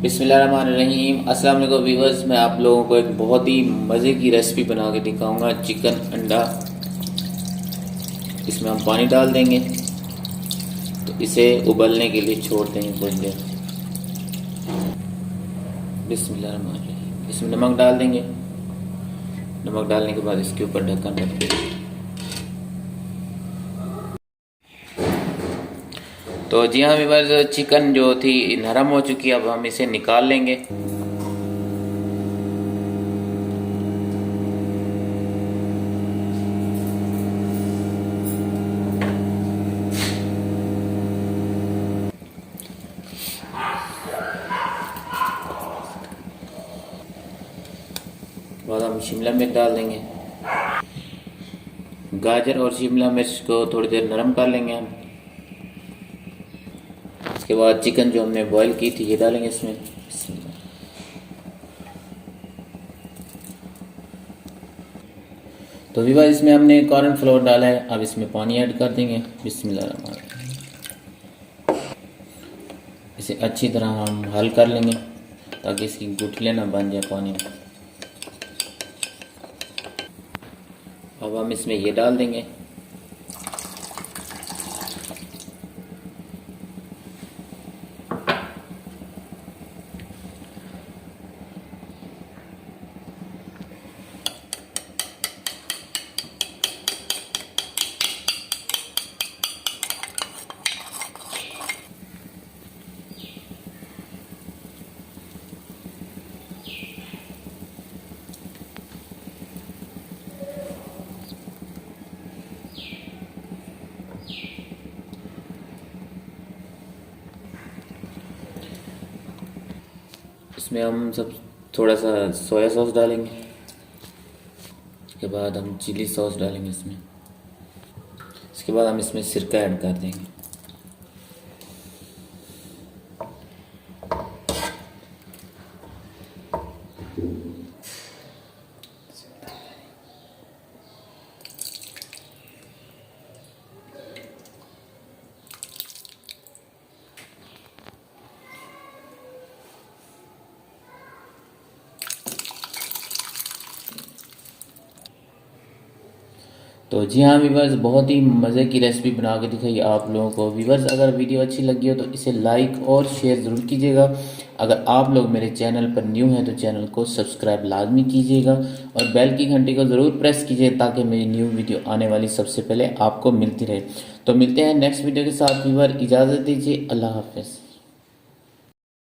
बिस्मिल्लाहिर्रहमानिर्रहीम। अस्सलाम वालेकुम व्यूअर्स, मैं आप लोगों को एक बहुत ही मज़े की रेसिपी बना के दिखाऊंगा। चिकन अंडा, इसमें हम पानी डाल देंगे तो इसे उबलने के लिए छोड़ देंगे कुछ देर। बिस्मिल्लाहिर्रहमानिर्रहीम। इसमें नमक डाल देंगे। नमक डालने के बाद इसके ऊपर ढक्कन रख देंगे। तो जी हाँ व्यूअर्स, चिकन जो थी नरम हो चुकी है, अब हम इसे निकाल लेंगे। बाद हम शिमला मिर्च डाल देंगे। गाजर और शिमला मिर्च को थोड़ी देर नरम कर लेंगे हम। इसके बाद चिकन जो हमने बॉईल की थी ये डालेंगे इसमें। तो विवाह इसमें हमने कॉर्न फ्लोर डाला है, अब इसमें पानी ऐड कर देंगे। बिस्मिल्लाह। इसे अच्छी तरह हम हल कर लेंगे ताकि इसकी गुठलियाँ ना बन जाए पानी में। अब हम इसमें ये डाल देंगे। इसमें हम सब थोड़ा सा सोया सॉस डालेंगे। इसके बाद हम चिली सॉस डालेंगे इसमें। इसके बाद हम इसमें सिरका ऐड कर देंगे। तो जी हाँ व्यूवर्स, बहुत ही मज़े की रेसिपी बना के दिखाई आप लोगों को। व्यूवर्स, अगर वीडियो अच्छी लगी हो तो इसे लाइक और शेयर ज़रूर कीजिएगा। अगर आप लोग मेरे चैनल पर न्यू हैं तो चैनल को सब्सक्राइब लाजमी कीजिएगा और बेल की घंटी को ज़रूर प्रेस कीजिए ताकि मेरी न्यू वीडियो आने वाली सबसे पहले आपको मिलती रहे। तो मिलते हैं नेक्स्ट वीडियो के साथ। व्यूवर, इजाज़त दीजिए। अल्लाह हाफ़िज़।